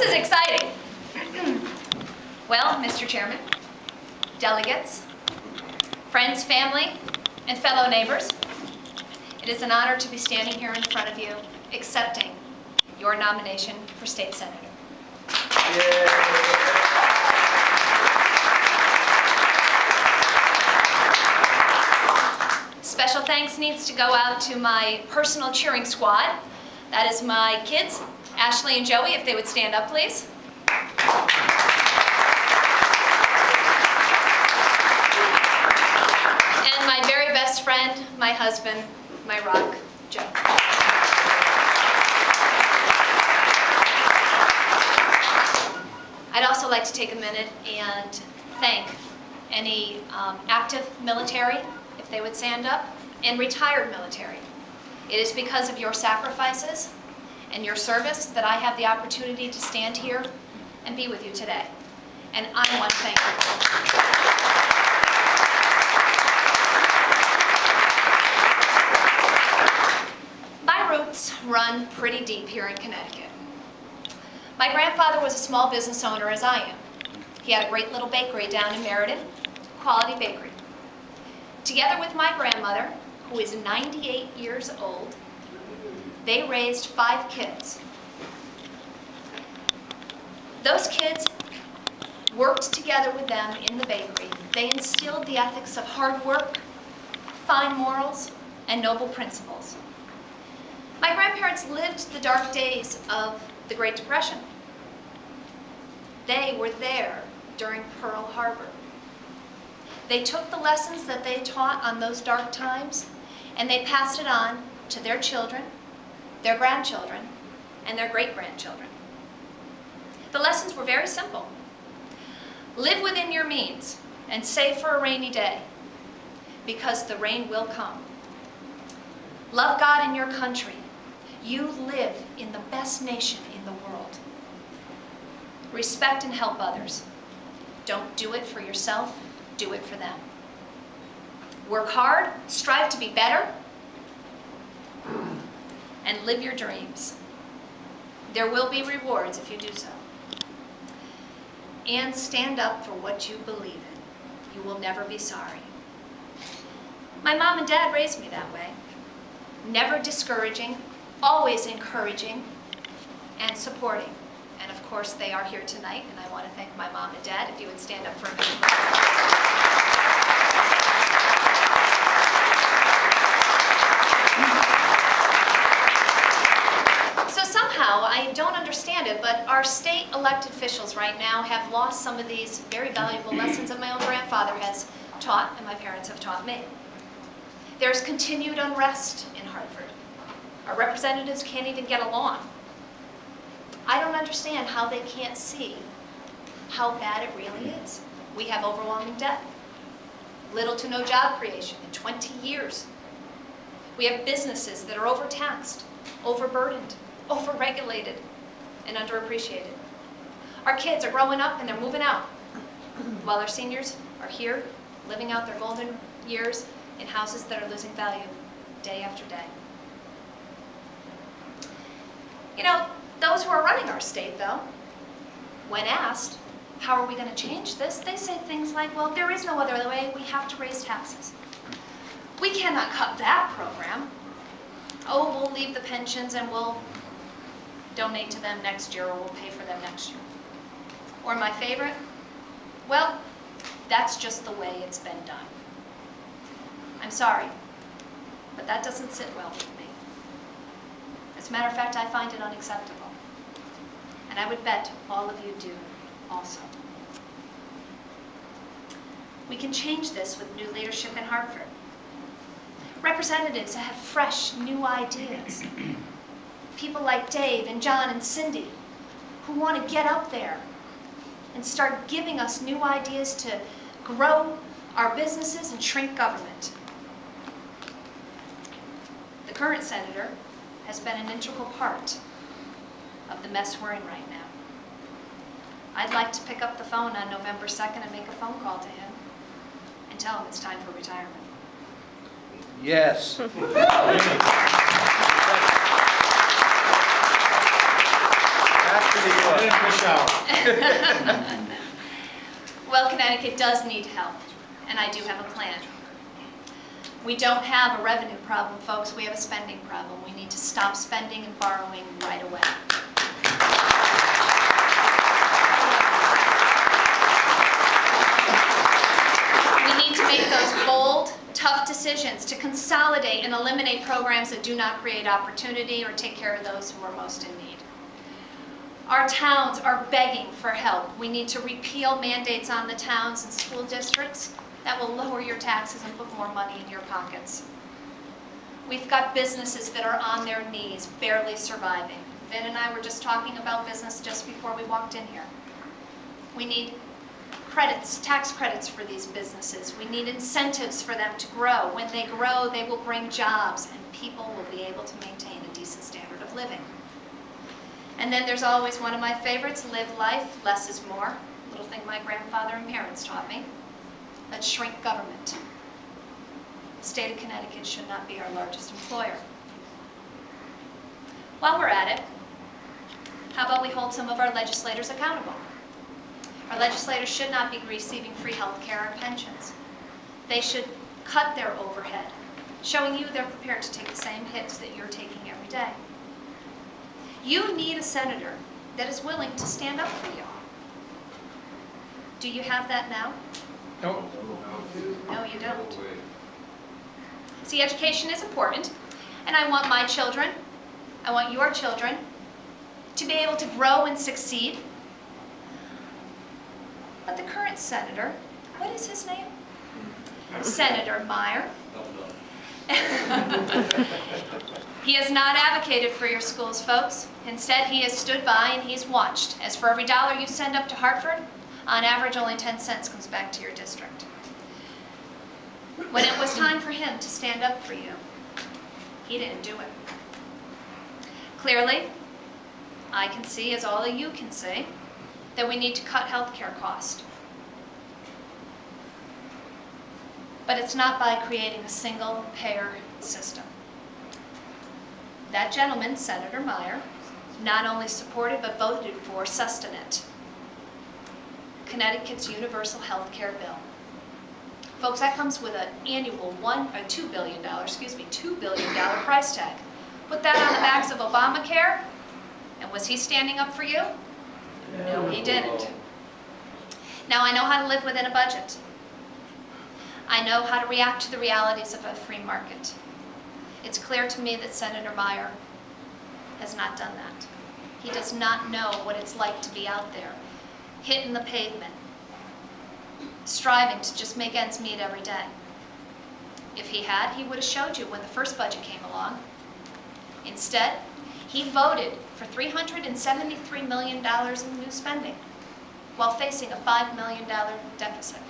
is exciting. Well, Mr. Chairman, delegates, friends, family, and fellow neighbors, it is an honor to be standing here in front of you accepting your nomination for State Senator. Special thanks needs to go out to my personal cheering squad. That is my kids, Ashley and Joey, if they would stand up, please. And my very best friend, my husband, my rock, Joe. I'd also like to take a minute and thank any active military, if they would stand up, and retired military. It is because of your sacrifices and your service that I have the opportunity to stand here and be with you today. And I want to thank you. My roots run pretty deep here in Connecticut. My grandfather was a small business owner as I am. He had a great little bakery down in Meriden, Quality Bakery. Together with my grandmother, who is 98 years old, they raised 5 kids. Those kids worked together with them in the bakery. They instilled the ethics of hard work, fine morals, and noble principles. My grandparents lived the dark days of the Great Depression. They were there during Pearl Harbor. They took the lessons that they taught on those dark times and they passed it on to their children, their grandchildren, and their great-grandchildren. The lessons were very simple. Live within your means and save for a rainy day, because the rain will come. Love God and your country. You live in the best nation in the world. Respect and help others. Don't do it for yourself, do it for them. Work hard, strive to be better, and live your dreams. There will be rewards if you do so. And stand up for what you believe in. You will never be sorry. My mom and dad raised me that way. Never discouraging, always encouraging, and supporting. And of course, they are here tonight, and I want to thank my mom and dad. If you would stand up for a minute. So somehow, I don't understand it, but our state elected officials right now have lost some of these very valuable lessons that my own grandfather has taught and my parents have taught me. There's continued unrest in Hartford. Our representatives can't even get along. I don't understand how they can't see how bad it really is. We have overwhelming debt, little to no job creation in 20 years. We have businesses that are overtaxed, overburdened, overregulated, and underappreciated. Our kids are growing up and they're moving out, while our seniors are here, living out their golden years in houses that are losing value day after day. You know, those who are running our state, though, when asked, how are we going to change this, they say things like, well, there is no other way, we have to raise taxes. We cannot cut that program. Oh, we'll leave the pensions and we'll donate to them next year, or we'll pay for them next year. Or my favorite, well, that's just the way it's been done. I'm sorry, but that doesn't sit well with me. As a matter of fact, I find it unacceptable. And I would bet all of you do also. We can change this with new leadership in Hartford. Representatives that have fresh, new ideas. People like Dave and John and Cindy who want to get up there and start giving us new ideas to grow our businesses and shrink government. The current senator has been an integral part of the mess we're in right now. I'd like to pick up the phone on November 2nd and make a phone call to him and tell him it's time for retirement. Yes. Well, Connecticut does need help, and I do have a plan. We don't have a revenue problem, folks. We have a spending problem. We need to stop spending and borrowing right away. We need to make those bold, tough decisions to consolidate and eliminate programs that do not create opportunity or take care of those who are most in need. Our towns are begging for help. We need to repeal mandates on the towns and school districts that will lower your taxes and put more money in your pockets. We've got businesses that are on their knees, barely surviving. Vin and I were just talking about business just before we walked in here. We need credits, tax credits for these businesses. We need incentives for them to grow. When they grow, they will bring jobs, and people will be able to maintain a decent standard of living. And then there's always one of my favorites, live life, less is more. A little thing my grandfather and parents taught me. Let's shrink government. The state of Connecticut should not be our largest employer. While we're at it, how about we hold some of our legislators accountable? Our legislators should not be receiving free health care and pensions. They should cut their overhead, showing you they're prepared to take the same hits that you're taking every day. You need a senator that is willing to stand up for you. Do you have that now? No. No, you don't. See, education is important, and I want my children, I want your children, to be able to grow and succeed. But the current senator, what is his name? Senator Meyer. He has not advocated for your schools, folks. Instead, he has stood by and he's watched, as for every dollar you send up to Hartford, on average only 10 cents comes back to your district. When it was time for him to stand up for you, he didn't do it. Clearly, I can see, as all of you can see, that we need to cut health care costs. But it's not by creating a single-payer system. That gentleman, Senator Meyer, not only supported but voted for sustenance, Connecticut's universal health care bill. Folks, that comes with an annual $2 billion price tag. Put that on the backs of Obamacare, and was he standing up for you? No, he didn't. Now, I know how to live within a budget. I know how to react to the realities of a free market. It's clear to me that Senator Meyer has not done that. He does not know what it's like to be out there, hitting the pavement, striving to just make ends meet every day. If he had, he would have showed you when the first budget came along. Instead, he voted for $373 million in new spending while facing a $500 million deficit.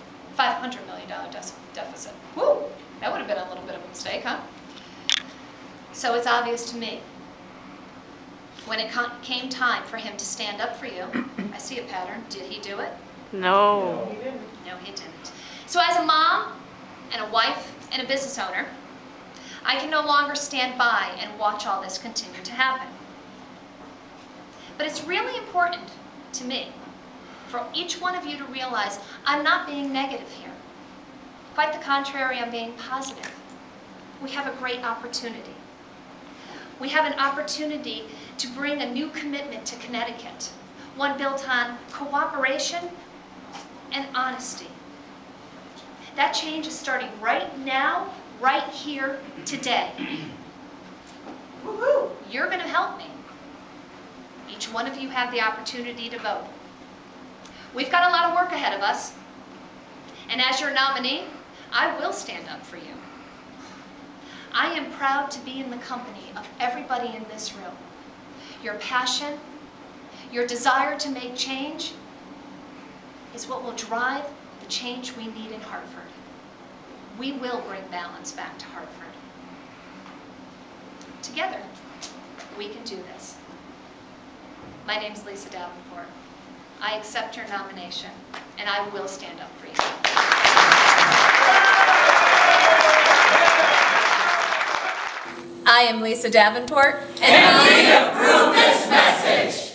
Woo! That would have been a little bit of a mistake, huh? So it's obvious to me, when it came time for him to stand up for you, I see a pattern. Did he do it? No. No, he didn't. So as a mom and a wife and a business owner, I can no longer stand by and watch all this continue to happen. But it's really important to me for each one of you to realize I'm not being negative here. Quite the contrary, I'm being positive. We have a great opportunity. We have an opportunity to bring a new commitment to Connecticut, one built on cooperation and honesty. That change is starting right now, right here, today. Woohoo! You're going to help me. Each one of you have the opportunity to vote. We've got a lot of work ahead of us, and as your nominee, I will stand up for you. I am proud to be in the company of everybody in this room. Your passion, your desire to make change is what will drive the change we need in Hartford. We will bring balance back to Hartford. Together, we can do this. My name's Lisa Davenport. I accept your nomination, and I will stand up for you. I am Lisa Davenport, and we approve this message.